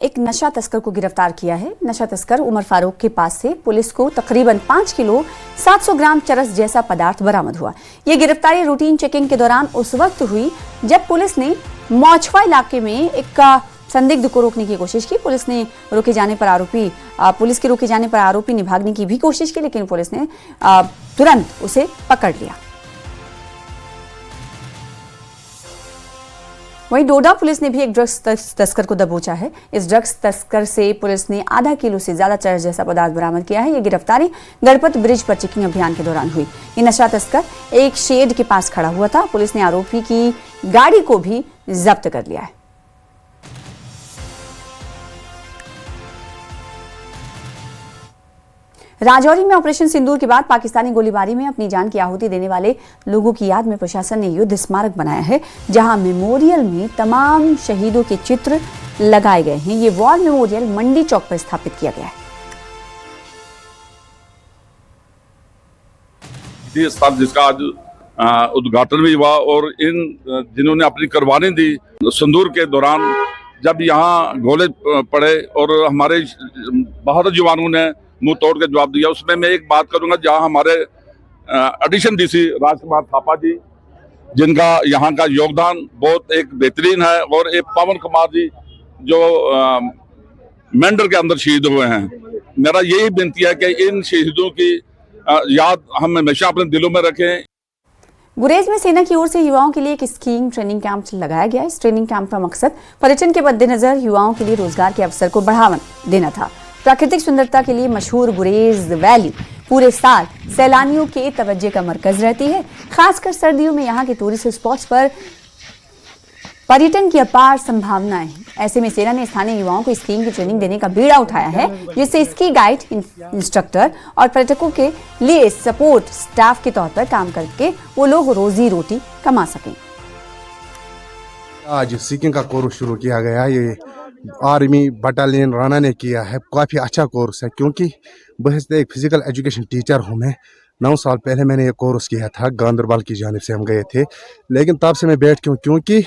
एक नशा तस्कर को गिरफ्तार किया है। नशा तस्कर उमर फारूक के पास से पुलिस को तकरीबन 5 किलो 700 ग्राम चरस जैसा पदार्थ बरामद हुआ। यह गिरफ्तारी रूटीन चेकिंग के दौरान उस वक्त हुई जब पुलिस ने मौछवा इलाके में एक संदिग्ध को रोकने की कोशिश की। पुलिस के रोके जाने पर आरोपी ने भागने की भी कोशिश की, लेकिन पुलिस ने तुरंत उसे पकड़ लिया। वहीं डोडा पुलिस ने भी एक ड्रग्स तस्कर को दबोचा है। इस ड्रग्स तस्कर से पुलिस ने आधा किलो से ज्यादा चरस जैसा पदार्थ बरामद किया है। यह गिरफ्तारी गणपत ब्रिज पर चेकिंग अभियान के दौरान हुई। ये नशा तस्कर एक शेड के पास खड़ा हुआ था। पुलिस ने आरोपी की गाड़ी को भी जब्त कर लिया है। राजौरी में ऑपरेशन सिंदूर के बाद पाकिस्तानी गोलीबारी में अपनी जान की आहुति देने वाले लोगों की याद में प्रशासन ने युद्ध स्मारक बनाया है, जहां मेमोरियल में तमाम शहीदों के चित्र लगाए गए हैं। ये वॉर मेमोरियल मंडी चौक पर स्थापित किया गया है। जिसका आज उद्घाटन भी हुआ और इन जिन्होंने अपनी कुर्बानी दी सिंदूर के दौरान, जब यहाँ गोले पड़े और हमारे बहादुर जवानों ने मुंह तोड़ के जवाब दिया, उसमें मैं एक बात करूंगा, जहां हमारे एडिशन डीसी राजकुमार थापा जी, जिनका यहाँ का योगदान बहुत एक बेहतरीन है, और एक पवन कुमार जी जो मेंढर के अंदर शहीद हुए हैं। मेरा यही विनती है कि इन शहीदों की याद हम हमेशा अपने दिलों में रखें। गुरेज में सेना की ओर से युवाओं के लिए एक स्कीइंग ट्रेनिंग कैंप लगाया गया। इस ट्रेनिंग कैंप का मकसद पर्यटन के मद्देनजर युवाओं के लिए रोजगार के अवसर को बढ़ावा देना था। प्राकृतिक सुंदरता के लिए मशहूर गुरेज वैली पूरे साल सैलानियों के तवज्जो का मरकज रहती है। खासकर सर्दियों में यहाँ के टूरिस्ट स्पॉट्स पर पर्यटन की अपार संभावनाएं हैं। ऐसे में सेना ने स्थानीय युवाओं को स्कीइंग की ट्रेनिंग देने का बीड़ा उठाया है, जिससे स्की गाइड, इंस्ट्रक्टर और पर्यटकों के लिए सपोर्ट स्टाफ के तौर पर काम करके वो लोग रोजी रोटी कमा सकें। आज स्कीइंग का कोर्स शुरू किया गया। ये आर्मी बटालियन राणा ने किया है। काफ़ी अच्छा कोर्स है, क्योंकि बस एक फिजिकल एजुकेशन टीचर हूँ मैं। 9 साल पहले मैंने ये कोर्स किया था, गांदरबल की जानिब से हम गए थे, लेकिन तब से मैं बैठ क्यों, क्योंकि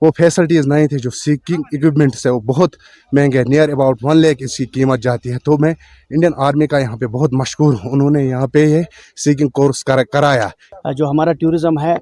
वो फैसिलिटीज़ नहीं थी। जो स्कीइंग इक्विपमेंट्स है वो बहुत महंगे है, नियर अबाउट 1 लाख इसकी कीमत जाती है। तो मैं इंडियन आर्मी का यहाँ पे बहुत मशहूर हूँ, उन्होंने यहाँ पे ये स्कीइंग कोर्स कराया। जो हमारा टूरिज़्म है,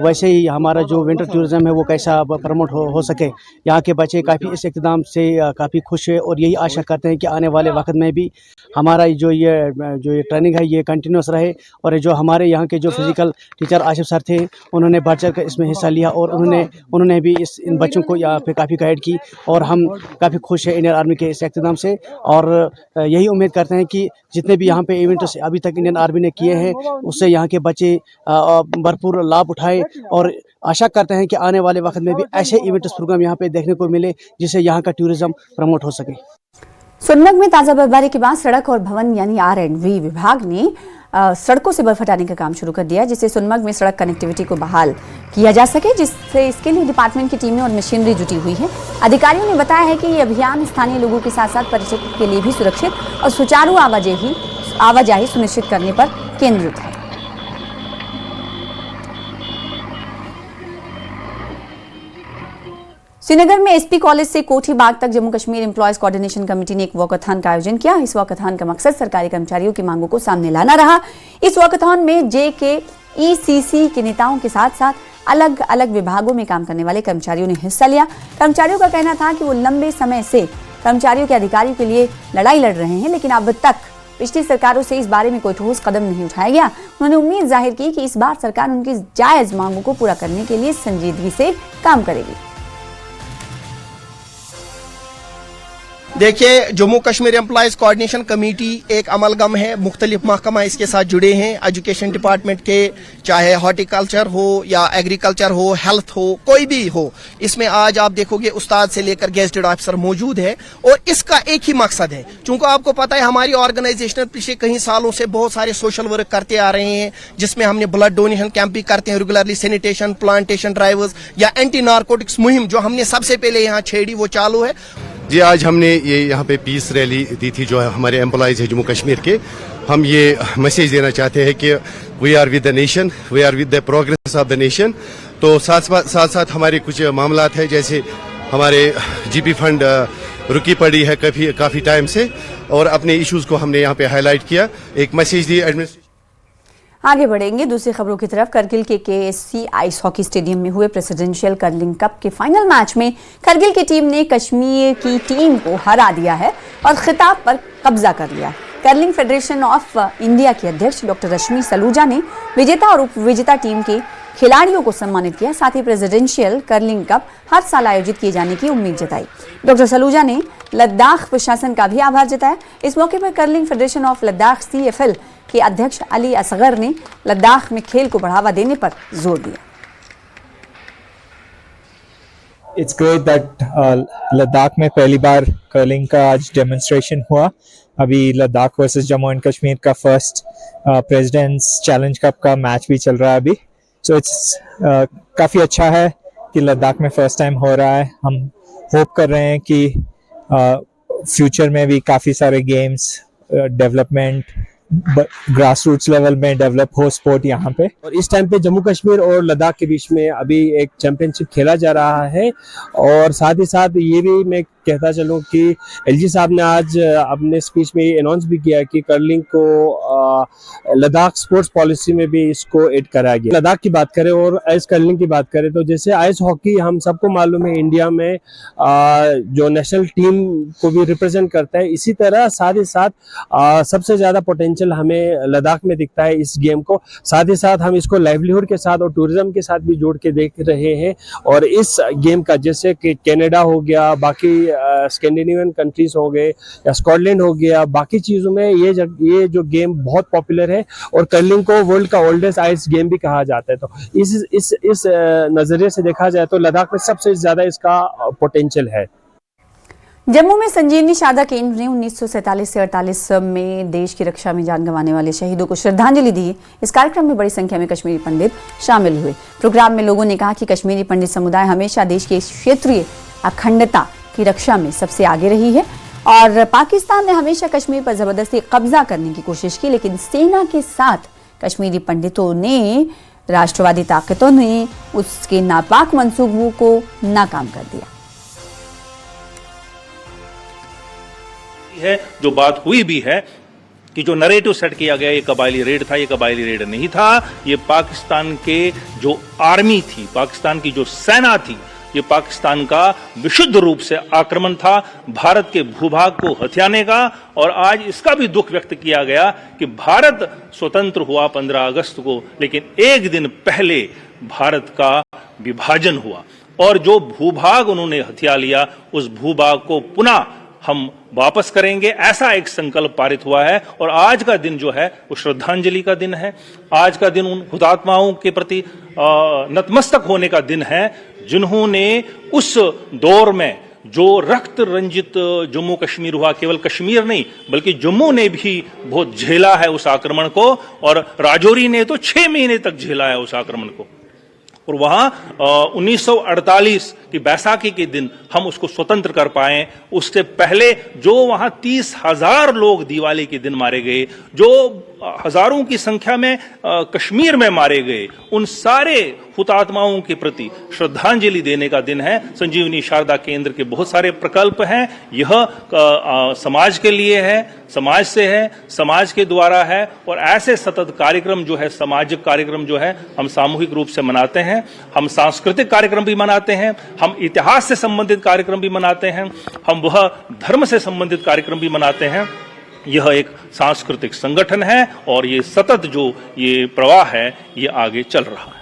वैसे ही हमारा जो विंटर टूरिज़्म है वो कैसा प्रमोट हो सके। यहाँ के बच्चे काफ़ी इस इक़दाम से काफ़ी खुश है और यही आशा करते हैं कि आने वाले वक्त में भी हमारा जो ये ट्रेनिंग है ये कंटिन्यूस रहे। और जो हमारे यहाँ के जो फिज़िकल टीचर आशिफ सर थे, उन्होंने बढ़ चढ़ कर इसमें हिस्सा लिया और उन्होंने भी इन बच्चों को यहाँ पे काफ़ी गाइड की, और हम काफ़ी खुश हैं इंडियन आर्मी के इस इक़दाम से। और यही उम्मीद करते हैं कि जितने भी यहाँ पे इवेंट्स अभी तक इंडियन आर्मी ने किए हैं, उससे यहाँ के बच्चे भरपूर लाभ उठाएं, और आशा करते हैं कि आने वाले वक्त में भी ऐसे इवेंट्स प्रोग्राम यहाँ पे देखने को मिले, जिससे यहाँ का टूरिज्म प्रमोट हो सके। सोनमर्ग में ताजा बर्फबारी के बाद सड़क और भवन यानी R&V विभाग ने सड़कों से बर्फ हटाने का काम शुरू कर दिया, जिससे सोनमर्ग में सड़क कनेक्टिविटी को बहाल किया जा सके, जिससे इसके लिए डिपार्टमेंट की टीमें और मशीनरी जुटी हुई है। अधिकारियों ने बताया है कि ये अभियान स्थानीय लोगों के साथ साथ पर्यटकों के लिए भी सुरक्षित और सुचारू आवाजाही सुनिश्चित करने पर केंद्रित है। श्रीनगर में SP कॉलेज से कोठी बाग तक Jammu Kashmir employees coordination committee ने एक वॉकथॉन का आयोजन किया। इस वॉकथॉन का मकसद सरकारी कर्मचारियों की मांगों को सामने लाना रहा। इस वॉकथॉन में JKECC के नेताओं के साथ साथ अलग अलग विभागों में काम करने वाले कर्मचारियों ने हिस्सा लिया। कर्मचारियों का कहना था कि वो लंबे समय से कर्मचारियों के अधिकारों के लिए लड़ाई लड़ रहे हैं, लेकिन अब तक पिछली सरकारों से इस बारे में कोई ठोस कदम नहीं उठाया गया। उन्होंने उम्मीद जाहिर की कि इस बार सरकार उनकी जायज मांगों को पूरा करने के लिए संजीदगी से काम करेगी। देखिए, Jammu Kashmir employees coordination committee एक अमलगम है, मुख्तलिफ महकमा इसके साथ जुड़े हैं। एजुकेशन डिपार्टमेंट के, चाहे हॉर्टिकल्चर हो या एग्रीकल्चर हो, हेल्थ हो, कोई भी हो, इसमें आज आप देखोगे उस्ताद से लेकर गेजेटेड ऑफिसर मौजूद है। और इसका एक ही मकसद है, चूंकि आपको पता है हमारी ऑर्गेनाइजेशन पिछले कई सालों से बहुत सारे सोशल वर्क करते आ रहे हैं, जिसमें हमने ब्लड डोनेशन कैंप भी करते हैं रेगुलरली, सैनिटेशन, प्लांटेशन ड्राइवर्स या एंटी नार्कोटिक्स मुहिम जो हमने सबसे पहले यहाँ छेड़ी वो चालू है। जी, आज हमने ये यहाँ पे पीस रैली दी थी जो हमारे एम्प्लॉयज है जम्मू कश्मीर के। हम ये मैसेज देना चाहते हैं कि we are with the nation, we are with the progress of the nation. तो साथ साथ हमारे कुछ मामलात है, जैसे हमारे GP फंड रुकी पड़ी है काफ़ी टाइम से, और अपने इश्यूज़ को हमने यहाँ पे हाईलाइट किया, एक मैसेज दी एडमिनिस्ट्रेशन। आगे बढ़ेंगे दूसरी खबरों की तरफ। करगिल के KSC आइस हॉकी स्टेडियम में हुए प्रेसिडेंशियल कर्लिंग कप के फाइनल मैच में करगिल की टीम ने कश्मीर की टीम को हरा दिया है और खिताब पर कब्जा कर लिया। कर्लिंग फेडरेशन ऑफ इंडिया की अध्यक्ष डॉक्टर रश्मि सलूजा ने विजेता और उपविजेता टीम के खिलाड़ियों को सम्मानित किया। साथ ही प्रेसिडेंशियल कर्लिंग कप हर साल आयोजित किए जाने की उम्मीद जताई। डॉक्टर सलूजा ने लद्दाख प्रशासन का भी आभार जताया। इस मौके पर curling federation of Ladakh CFL के अध्यक्ष अली असगर ने लद्दाख में खेल को बढ़ावा देने पर जोर दिया। It's great that लद्दाख में पहली बार कर्लिंग का आज डेमोन्स्ट्रेशन हुआ। अभी लद्दाख वर्सेस जम्मू एंड कश्मीर का फर्स्ट प्रेसिडेंट्स चैलेंज कप का मैच भी चल रहा है अभी। सो इट्स काफ़ी अच्छा है कि लद्दाख में फर्स्ट टाइम हो रहा है। हम होप कर रहे हैं कि फ्यूचर में भी काफ़ी सारे games development grass roots level में डेवलप हो स्पोर्ट यहाँ पे। और इस टाइम पे जम्मू कश्मीर और लद्दाख के बीच में अभी एक चैंपियनशिप खेला जा रहा है। और साथ ही साथ ये भी मैं कहता चलूँ कि LG साहब ने आज अपने स्पीच में ये अनाउंस भी किया कि कर्लिंग को लद्दाख स्पोर्ट्स पॉलिसी में भी इसको ऐड कराया गया। लद्दाख की बात करें और आइस कर्लिंग की बात करें तो जैसे आइस हॉकी हम सबको मालूम है इंडिया में जो नेशनल टीम को भी रिप्रेजेंट करता है, इसी तरह साथ ही साथ सबसे ज़्यादा पोटेंशियल हमें लद्दाख में दिखता है इस गेम को। साथ ही साथ हम इसको लाइवलीहुड के साथ और टूरिज्म के साथ भी जोड़ के देख रहे हैं। और इस गेम का जैसे कि कनाडा हो गया, बाकी स्कैंडिनेवियन कंट्रीज हो गए या स्कॉटलैंड हो गया, बाकी चीज़ों में ये जो गेम बहुत पॉपुलर है और कर्लिंग को वर्ल्ड का ओल्डेस्ट आइस गेम भी कहा जाता है। तो इस नज़रिए से देखा जाए तो लद्दाख में सबसे ज़्यादा इसका पोटेंशियल है। जम्मू में संजीवनी शारदा केंद्र ने 1947 से 48 में देश की रक्षा में जान गंवाने वाले शहीदों को श्रद्धांजलि दी। इस कार्यक्रम में बड़ी संख्या में कश्मीरी पंडित शामिल हुए। प्रोग्राम में लोगों ने कहा कि कश्मीरी पंडित समुदाय हमेशा देश की क्षेत्रीय अखंडता की रक्षा में सबसे आगे रही है और पाकिस्तान ने हमेशा कश्मीर पर जबरदस्ती कब्जा करने की कोशिश की, लेकिन सेना के साथ कश्मीरी पंडितों ने, राष्ट्रवादी ताकतों ने उसके नापाक मंसूबों को नाकाम कर दिया। है जो बात हुई भी है कि जो नरेटिव सेट किया गया ये कबायली रेड था, ये कबायली रेड नहीं था। ये पाकिस्तान के जो आर्मी थी, पाकिस्तान की जो सेना थी, ये पाकिस्तान का विशुद्ध रूप से आक्रमण था भारत के भूभाग को हथियाने का। और आज इसका भी दुख व्यक्त किया गया कि भारत स्वतंत्र हुआ 15 अगस्त को, लेकिन एक दिन पहले भारत का विभाजन हुआ और जो भूभाग उन्होंने हथिया लिया उस भूभाग को पुनः हम वापस करेंगे, ऐसा एक संकल्प पारित हुआ है। और आज का दिन जो है वो श्रद्धांजलि का दिन है। आज का दिन उन हुतात्माओं के प्रति नतमस्तक होने का दिन है जिन्होंने उस दौर में जो रक्त रंजित जम्मू कश्मीर हुआ, केवल कश्मीर नहीं बल्कि जम्मू ने भी बहुत झेला है उस आक्रमण को, और राजौरी ने तो 6 महीने तक झेला है उस आक्रमण को। और वहां 1948 की बैसाखी के दिन हम उसको स्वतंत्र कर पाए। उससे पहले जो वहां 30,000 लोग दिवाली के दिन मारे गए, जो हजारों की संख्या में कश्मीर में मारे गए, उन सारे हुतात्माओं के प्रति श्रद्धांजलि देने का दिन है। संजीवनी शारदा केंद्र के बहुत सारे प्रकल्प हैं। यह समाज के लिए है, समाज से है, समाज के द्वारा है। और ऐसे सतत कार्यक्रम जो है, सामाजिक कार्यक्रम जो है, हम सामूहिक रूप से मनाते हैं। हम सांस्कृतिक कार्यक्रम भी मनाते हैं, हम इतिहास से संबंधित कार्यक्रम भी मनाते हैं, हम वह धर्म से संबंधित कार्यक्रम भी मनाते हैं। यह एक सांस्कृतिक संगठन है और ये सतत जो ये प्रवाह है ये आगे चल रहा है।